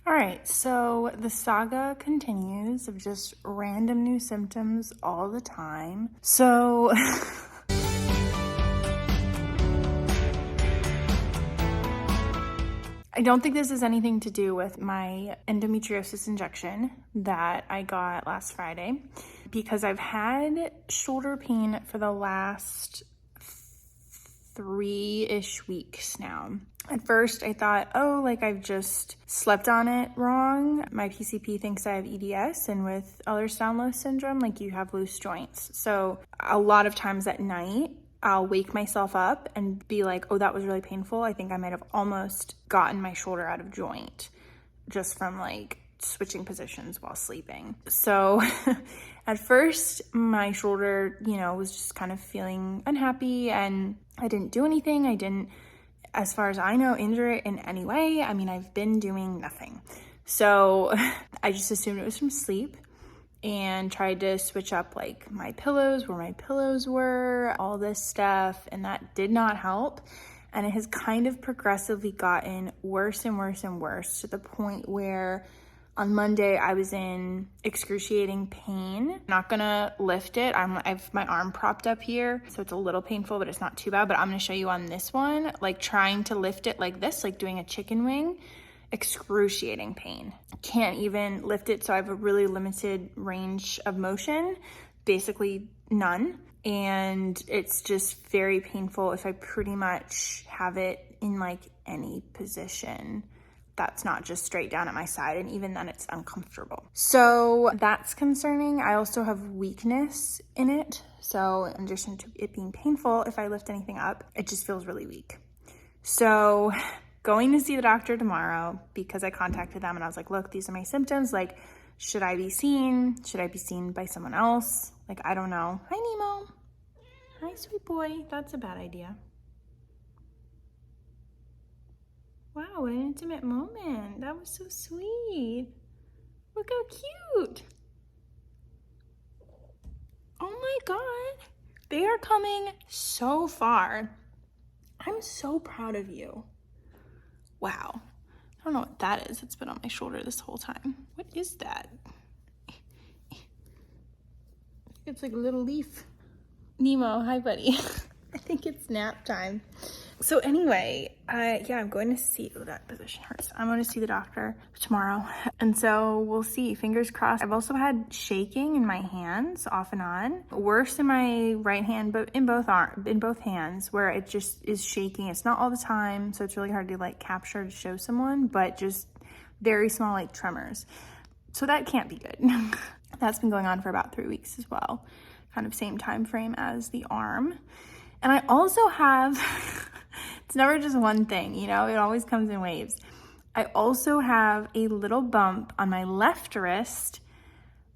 All right, so the saga continues of just random new symptoms all the time. So I don't think this has anything to do with my endometriosis injection that I got last Friday, because I've had shoulder pain for the last 3-ish weeks now. At first I thought, I've just slept on it wrong. My PCP thinks I have EDS, and with Ehlers-Danlos syndrome, you have loose joints. So a lot of times at night, I'll wake myself up and be like, oh, that was really painful. I think I might have almost gotten my shoulder out of joint just from switching positions while sleeping. So at first my shoulder, was just kind of feeling unhappy, and I didn't do anything. I didn't, as far as I know, injure it in any way. I mean, I've been doing nothing. So I just assumed it was from sleep and tried to switch up my pillows, where my pillows were, all this stuff, and that did not help. And it has kind of progressively gotten worse and worse and worse, to the point where on Monday I was in excruciating pain. Not gonna lift it. I've my arm propped up here, so it's a little painful, but it's not too bad. But I'm gonna show you on this one, trying to lift it like this, like doing a chicken wing. Excruciating pain. Can't even lift it, so I have a really limited range of motion, basically none. And it's just very painful if I pretty much have it in any position that's not just straight down at my side, and even then it's uncomfortable. So that's concerning. I also have weakness in it. So in addition to it being painful, if I lift anything up, it just feels really weak. So going to see the doctor tomorrow, because I contacted them and I was like, look, these are my symptoms. Should I be seen? Should I be seen by someone else? I don't know. Hi, Nemo. Hi, sweet boy. That's a bad idea. Wow, what an intimate moment. That was so sweet. Look how cute. Oh my God. They are coming so far. I'm so proud of you. Wow. I don't know what that is. It's been on my shoulder this whole time. What is that? It's like a little leaf. Nemo, hi buddy. I think it's nap time. So anyway, I'm going to see, that position hurts. I'm going to see the doctor tomorrow. And so we'll see, fingers crossed. I've also had shaking in my hands off and on. Worse in my right hand, but in both hands, where it just is shaking. It's not all the time, so it's really hard to capture to show someone, but just very small tremors. So that can't be good. That's been going on for about 3 weeks as well. Kind of same time frame as the arm. And I also have, it's never just one thing, it always comes in waves. I also have a little bump on my left wrist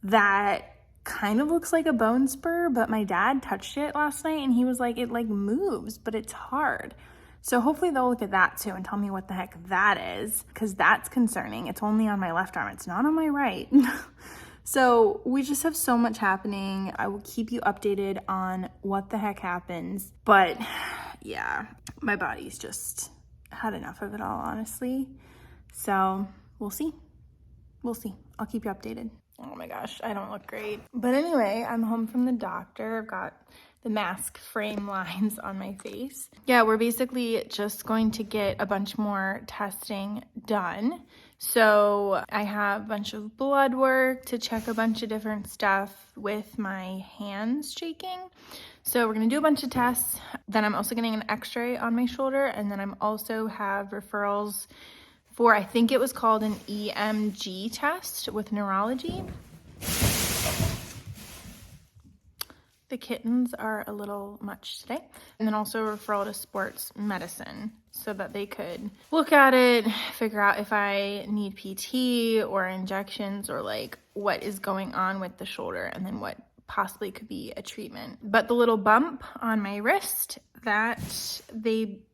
that kind of looks like a bone spur, but my dad touched it last night and he was like, it moves, but it's hard. So hopefully they'll look at that too and tell me what the heck that is, because that's concerning. It's only on my left arm, it's not on my right. So we just have so much happening. I will keep you updated on what the heck happens. But yeah, my body's just had enough of it all, honestly. So we'll see. I'll keep you updated. Oh my gosh, I don't look great. But anyway, I'm home from the doctor. I've got the mask frame lines on my face. Yeah, we're basically just going to get a bunch more testing done. So I have a bunch of blood work to check a bunch of different stuff with my hands shaking. So we're gonna do a bunch of tests. Then I'm also getting an x-ray on my shoulder, and then I'm also have referrals for, I think it was called an EMG test with neurology. The kittens are a little much today. And then also a referral to sports medicine so that they could look at it, figure out if I need PT or injections or what is going on with the shoulder, and then what possibly could be a treatment. But the little bump on my wrist, that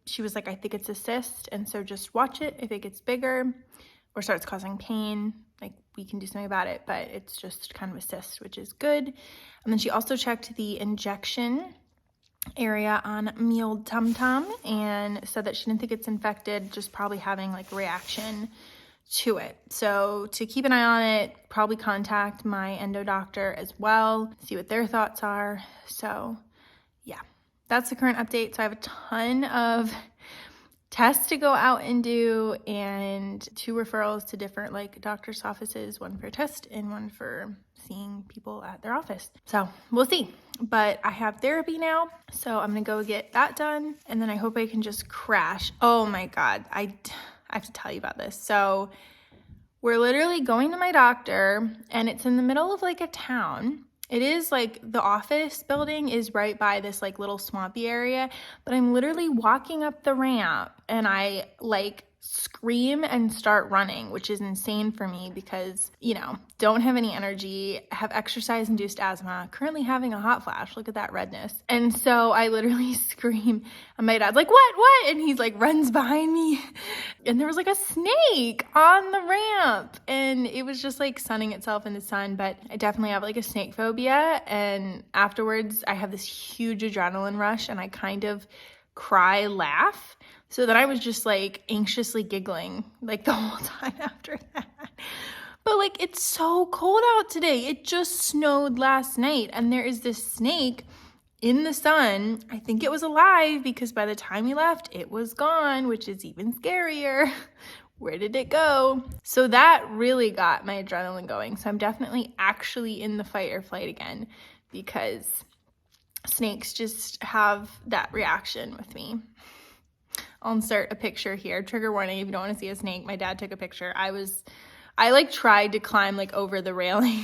she was like, I think it's a cyst, and so just watch it. If it gets bigger or starts causing pain, we can do something about it, but it's just kind of a cyst, which is good. And then she also checked the injection area on me old tum-tum and said that she didn't think it's infected, just probably having reaction to it. So to keep an eye on it, probably contact my endo doctor as well, see what their thoughts are. So yeah, that's the current update. So I have a ton of tests to go out and do, and 2 referrals to different like doctor's offices, 1 for a test and 1 for seeing people at their office. So we'll see. But I have therapy now, so I'm gonna go get that done, and then I hope I can just crash. Oh my God, I have to tell you about this. So we're literally going to my doctor, and it's in the middle of like a town. It is like the office building is right by this like little swampy area, but I'm literally walking up the ramp and I like scream and start running, which is insane for me because, you know, don't have any energy, have exercise-induced asthma, currently having a hot flash. Look at that redness. And so I literally scream and my dad's like, what? And he's like runs behind me. And there was like a snake on the ramp and it was just like sunning itself in the sun, but I definitely have like a snake phobia. And afterwards I have this huge adrenaline rush and I kind of cry, laugh. So then I was just like anxiously giggling like the whole time after that. But like it's so cold out today. It just snowed last night and there is this snake in the sun. I think it was alive because by the time we left, it was gone, which is even scarier. Where did it go? So that really got my adrenaline going. So I'm definitely actually in the fight or flight again because snakes just have that reaction with me. I'll insert a picture here. Trigger warning if you don't want to see a snake. My dad took a picture. I like tried to climb like over the railing.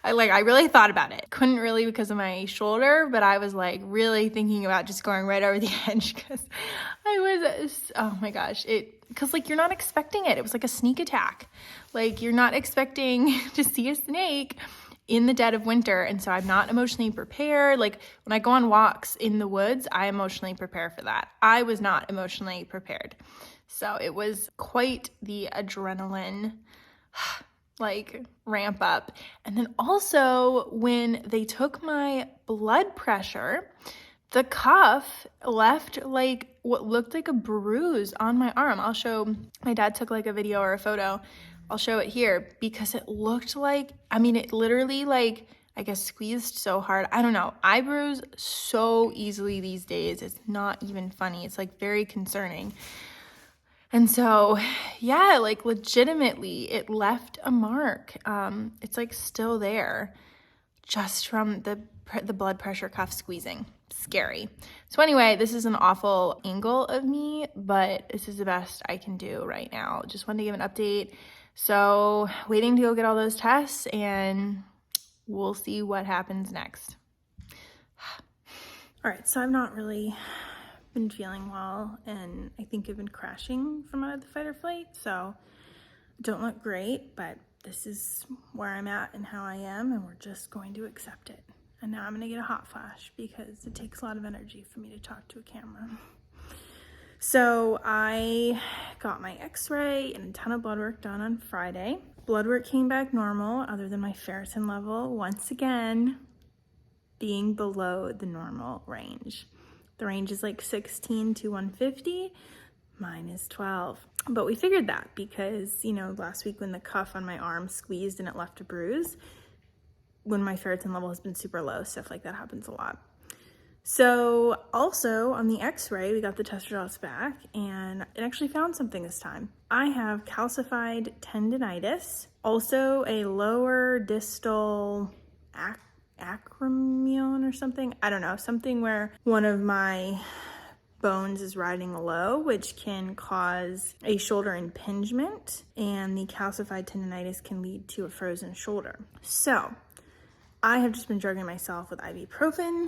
I really thought about it. Couldn't really because of my shoulder, but I was like really thinking about just going right over the edge because I was, oh my gosh, because like you're not expecting it. It was like a sneak attack. Like you're not expecting to see a snake in the dead of winter. And so I'm not emotionally prepared. Like when I go on walks in the woods, I emotionally prepare for that. I was not emotionally prepared. So it was quite the adrenaline like ramp up. And then also when they took my blood pressure, the cuff left like what looked like a bruise on my arm. I'll show, my dad took like a video or a photo. I'll show it here because it looked like, I mean, it literally like, I guess squeezed so hard. I don't know. I bruise so easily these days. It's not even funny. It's like very concerning. And so, yeah, like legitimately it left a mark. It's like still there just from the blood pressure cuff squeezing. Scary. So anyway, this is an awful angle of me, but this is the best I can do right now. Just wanted to give an update. So waiting to go get all those tests and we'll see what happens next. All right, so I've not really been feeling well and I think I've been crashing from out of the fight or flight. So don't look great, but this is where I'm at and how I am and we're just going to accept it. And now I'm gonna get a hot flash because it takes a lot of energy for me to talk to a camera. So I got my x-ray and a ton of blood work done on Friday. Blood work came back normal other than my ferritin level, once again, being below the normal range. The range is like 16 to 150, mine is 12. But we figured that because, you know, last week when the cuff on my arm squeezed and it left a bruise, when my ferritin level has been super low, stuff like that happens a lot. So also on the x-ray, we got the test results back and it actually found something this time. I have calcified tendonitis, also a lower distal acromion or something. I don't know, something where one of my bones is riding low, which can cause a shoulder impingement, and the calcified tendonitis can lead to a frozen shoulder. So I have just been drugging myself with ibuprofen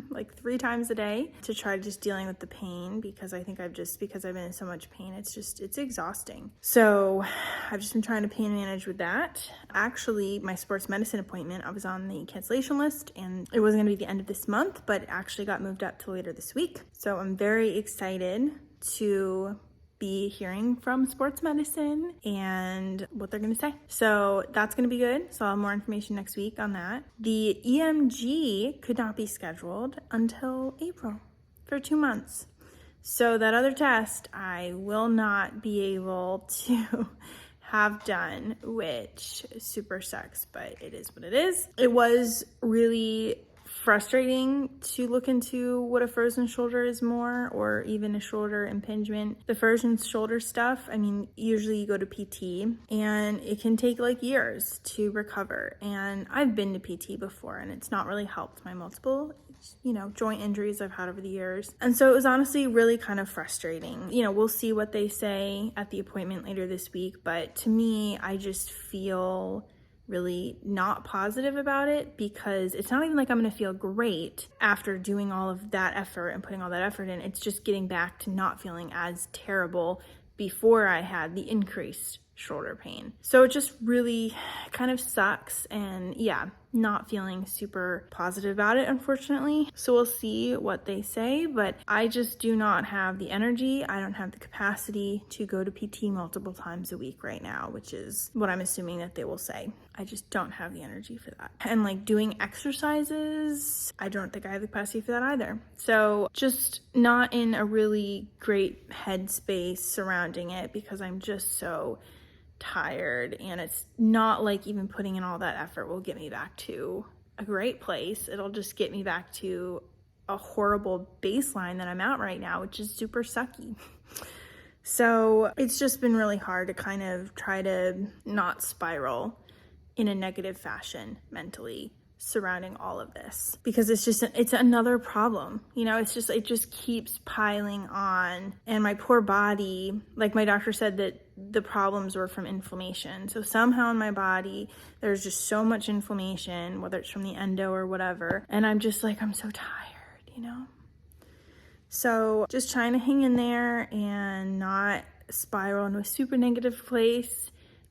like 3 times a day to try just dealing with the pain because I think because I've been in so much pain, it's exhausting. So I've just been trying to pain manage with that. Actually, my sports medicine appointment, I was on the cancellation list and it wasn't gonna be the end of this month, but it actually got moved up to later this week. So I'm very excited to be hearing from sports medicine and what they're gonna say. So that's gonna be good. So I'll have more information next week on that. The EMG could not be scheduled until April for 2 months. So that other test, I will not be able to have done, which super sucks, but it is what it is. It was really frustrating to look into what a frozen shoulder is more, or even a shoulder impingement. The frozen shoulder stuff, I mean, usually you go to PT and it can take like years to recover. And I've been to PT before and it's not really helped my multiple, joint injuries I've had over the years. And so it was honestly really kind of frustrating. We'll see what they say at the appointment later this week, but to me, I just feel really not positive about it, because it's not even like I'm going to feel great after doing all of that effort and putting all that effort in. It's just getting back to not feeling as terrible before I had the increased shoulder pain. So it just really kind of sucks, and yeah, not feeling super positive about it, unfortunately. So we'll see what they say, but I just do not have the energy. I don't have the capacity to go to PT multiple times a week right now, which is what I'm assuming that they will say. I just don't have the energy for that. And like doing exercises, I don't think I have the capacity for that either. So just not in a really great headspace surrounding it, because I'm just so tired, and it's not like even putting in all that effort will get me back to a great place. It'll just get me back to a horrible baseline that I'm at right now, which is super sucky. So it's just been really hard to kind of try to not spiral in a negative fashion mentally surrounding all of this, because it's another problem. It just keeps piling on. And my poor body, like my doctor said that the problems were from inflammation. So somehow in my body, there's just so much inflammation, whether it's from the endo or whatever. And I'm just like, I'm so tired, So just trying to hang in there and not spiral into a super negative place.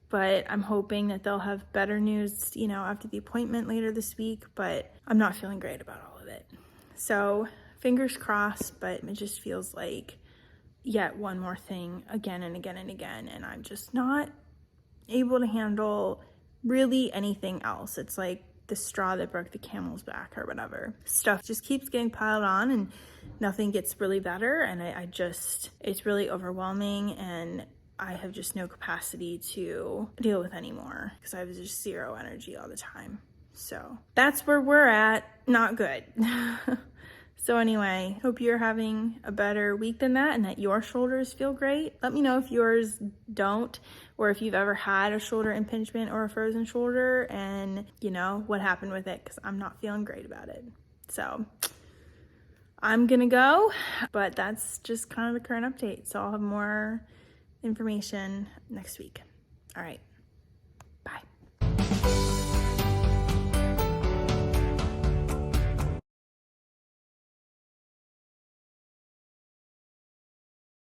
But I'm hoping that they'll have better news, after the appointment later this week. But I'm not feeling great about all of it. So fingers crossed, but it just feels like yet one more thing again and again and again. And I'm just not able to handle really anything else. It's like the straw that broke the camel's back or whatever. Stuff just keeps getting piled on and nothing gets really better. And it's really overwhelming, and I have just no capacity to deal with anymore, because I have just zero energy all the time. So that's where we're at. Not good. So anyway, hope you're having a better week than that, and that your shoulders feel great. Let me know if yours don't, or if you've ever had a shoulder impingement or a frozen shoulder, and what happened with it, because I'm not feeling great about it. So I'm gonna go, but that's just kind of the current update. So I'll have more information next week. All right.